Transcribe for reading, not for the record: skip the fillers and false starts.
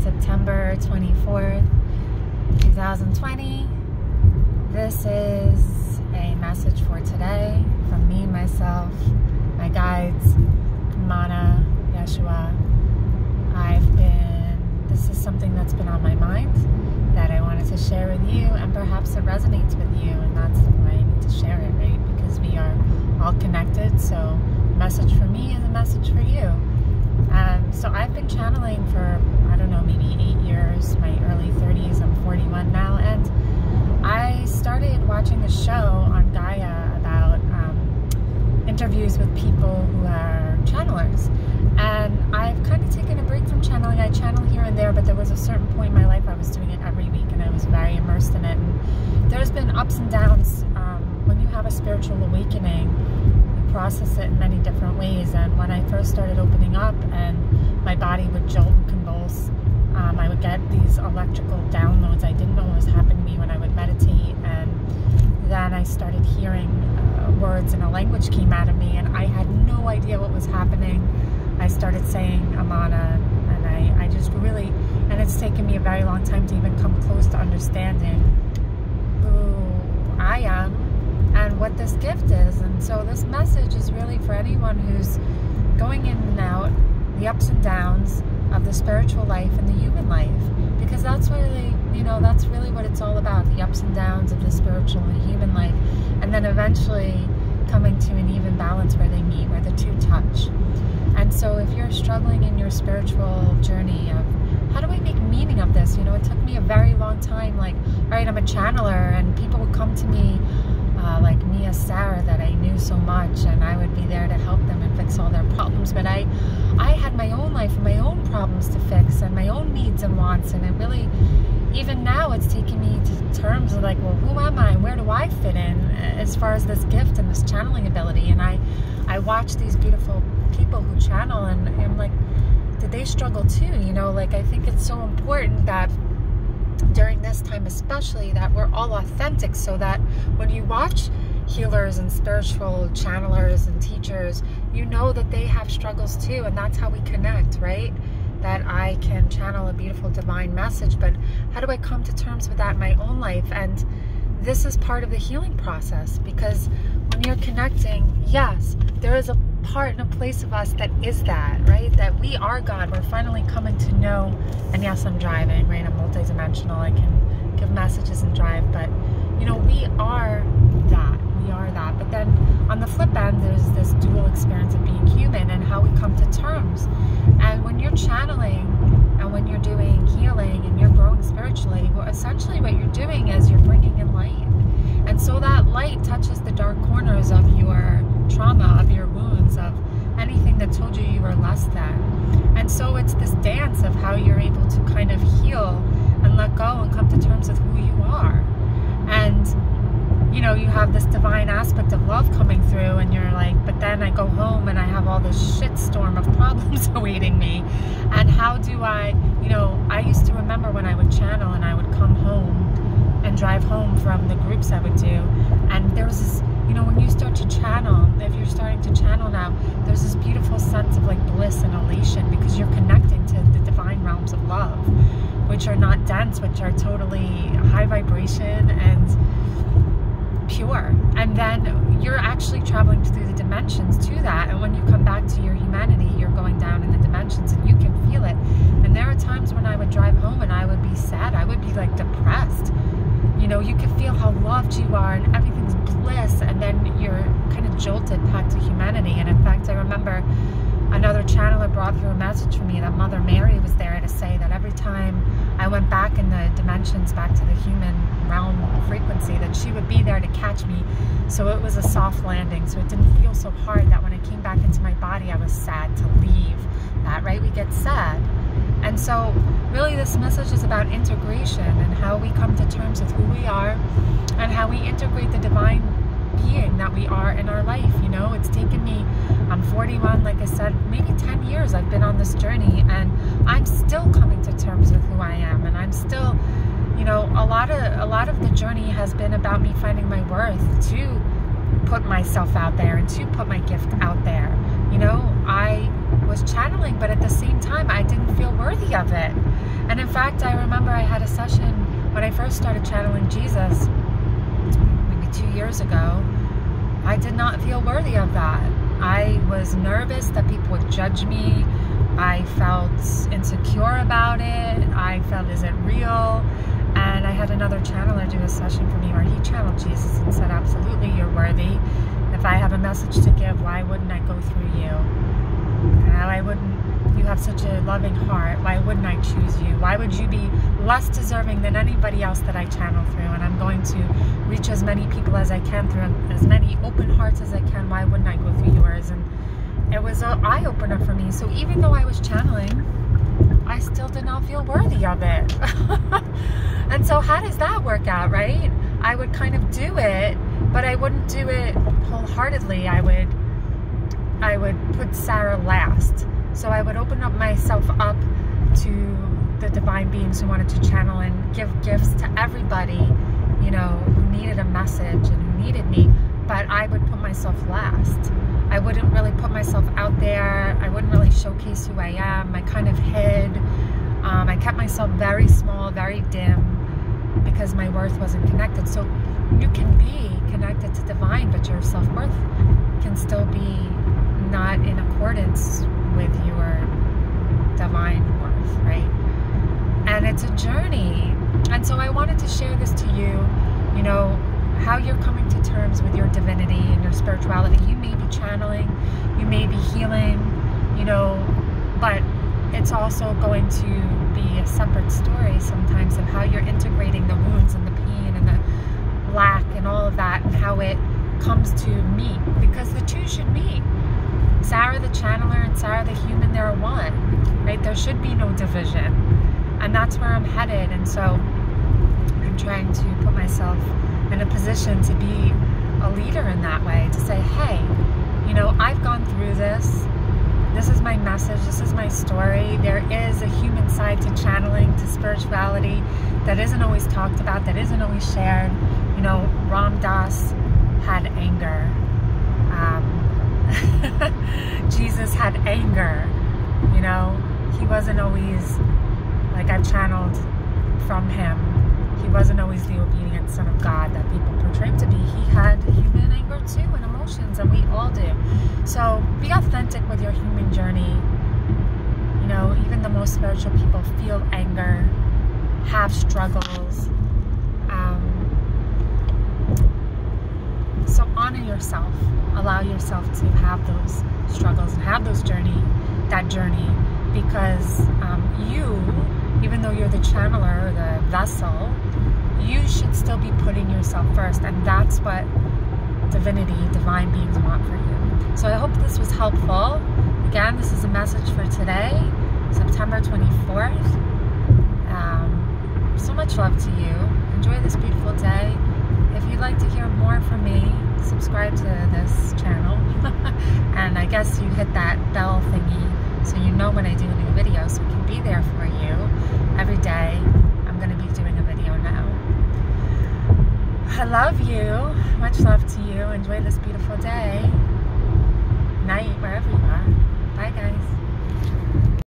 September 24th, 2020. This is a message for today from me, myself, my guides, Mana, Yeshua. This is something that's been on my mind that I wanted to share with you, and perhaps it resonates with you, and that's why I need to share it, right? Because we are all connected, so a message for me is a message for you. So I've been channeling for, I don't know, maybe 8 years, my early 30s, I'm 41 now, and I started watching a show on Gaia about interviews with people who are channelers. And I've kind of taken a break from channeling. I channel here and there, but there was a certain point in my life I was doing it every week, and I was very immersed in it. And there's been ups and downs. When you have a spiritual awakening, you process it in many different ways. And when I first started opening up and my body would jolt and convulse, I would get these electrical downloads. I didn't know what was happening to me when I would meditate. And then I started hearing words, and a language came out of me, and I had no idea what was happening. I started saying Amana, and I just really, and it's taken me a very long time to even come close to understanding who I am and what this gift is. And so this message is really for anyone who's going in and out, the ups and downs of the spiritual life and the human life, because that's really, that's really what it's all about, the ups and downs of the spiritual and the human life, and then eventually coming to an even balance where they meet, where the two touch. And so if you're struggling in your spiritual journey of how do I make meaning of this, it took me a very long time, like, all right, I'm a channeler, and people would come to me like Mia Sarah, that I knew so much, and I would be there to help them and fix all their problems. But I had my own life and my own problems to fix, and my own needs and wants, and it really, even now, it's taking me to terms of like, well, who am I? Where do I fit in as far as this gift and this channeling ability? And I watch these beautiful people who channel, and I'm like, did they struggle too? Like, I think it's so important that during this time especially that we're all authentic, so that when you watch healers and spiritual channelers and teachers, that they have struggles too, and that's how we connect, right? That I can channel a beautiful divine message, but how do I come to terms with that in my own life? And this is part of the healing process, because when you're connecting, yes, there is a part and a place of us that is that, right? That we are God. We're finally coming to know, and yes, I'm driving, right? I'm multidimensional. I can give messages and drive, but we are that. We are that. But then on the flip end, there's this dual experience of being human and how we come to terms. And when you're channeling and when you're doing healing and you're growing spiritually, well, essentially what you're doing is you're bringing in light. And so that light touches the dark corners of your trauma, of your wounds, of anything that told you you were less than. And so it's this dance of how you're able to kind of heal and let go and come to terms with who you are. And you have this divine aspect of love coming through, and you're like, but then I go home and I have all this shitstorm of problems awaiting me. And how do I used to remember when I would channel and I would come home and drive home from the groups I would do, and there was this, when you start to channel, if you're starting to channel now, there's this beautiful sense of like bliss and elation, because you're connecting to the divine realms of love, which are not dense, which are totally high vibration and pure. And then you're actually traveling through the dimensions to that, and when you come back to your humanity, you're going down in the dimensions, and you can feel it. And there are times when I would drive home and I would be sad, I would be like depressed. You can feel how loved you are and everything's bliss, and then you're kind of jolted back to humanity. And in fact, I remember another channeler brought through a message for me that Mother Mary was there to say that every time I went back in the dimensions, back to the human realm frequency, that she would be there to catch me. So it was a soft landing, so it didn't feel so hard that when I came back into my body, I was sad to leave that, right? We get sad. And so really this message is about integration and how we come to terms with who we are and how we integrate the divine being that we are in our life. It's taken me, I'm 41, like I said, maybe 10 years I've been on this journey, and I'm still coming to terms with who I am, and I'm still, a lot of the journey has been about me finding my worth to put myself out there and to put my gift out there. I was channeling, but at the same time I didn't feel worthy of it. And in in fact, I remember I had a session when I first started channeling Jesus, maybe 2 years ago. I did not feel worthy of that. I was nervous that people would judge me. I felt insecure about it. I felt, is it real? And I had another channeler do a session for me where he channeled Jesus and said, absolutely, you're worthy. If I have a message to give, why wouldn't I go through you? Why wouldn't you have such a loving heart? Why wouldn't I choose you? Why would you be less deserving than anybody else that I channel through? And I'm going to reach as many people as I can through as many open hearts as I can. Why wouldn't I go through yours? And it was an eye-opener for me. So even though I was channeling, I still did not feel worthy of it. And so how does that work out, right? I would kind of do it, but I wouldn't do it wholeheartedly. I would put Sarah last. So I would open up myself up to the divine beings who wanted to channel and give gifts to everybody, you know, who needed a message and who needed me. But I would put myself last. I wouldn't really put myself out there. I wouldn't really showcase who I am. I kind of hid. I kept myself very small, very dim, because my worth wasn't connected. So you can be connected to divine, but your self-worth can still be not in accordance with your divine worth, right? And it's a journey. And so I wanted to share this to you, you know, how you're coming to terms with your divinity and your spirituality. You may be channeling, you may be healing, you know, but it's also going to be a separate story sometimes of how you're integrating the wounds and the pain and the lack and all of that, and how it comes to meet, because the two should meet. Sarah the channeler and Sarah the human, they're one, right? There should be no division, and that's where I'm headed. And so I'm trying to put myself in a position to be a leader in that way, to say, hey, you know, I've gone through this. This is my message. This is my story. There is a human side to channeling, to spirituality, that isn't always talked about, that isn't always shared. You know, Ram Dass had anger. Jesus had anger. You know, he wasn't always, like, I've channeled from him, he wasn't always the obedient son of God that people portray him to be. He had human anger too, and emotions, and we all do. So be authentic with your human journey. You know, even the most spiritual people feel anger, have struggles. So honor yourself. Allow yourself to have those struggles and have that journey, because you, even though you're the channeler or the vessel, you should still be putting yourself first, and that's what divinity, divine beings want for you. So I hope this was helpful. Again, this is a message for today, September 24th. So much love to you. Enjoy this beautiful day. If you'd like to hear more from me, subscribe to this channel. And I guess you hit that bell thingy so you know when I do a new video, so it can be there for you every day. I'm going to be doing a video now. I love you. Much love to you. Enjoy this beautiful day. Night, wherever you are. Bye, guys.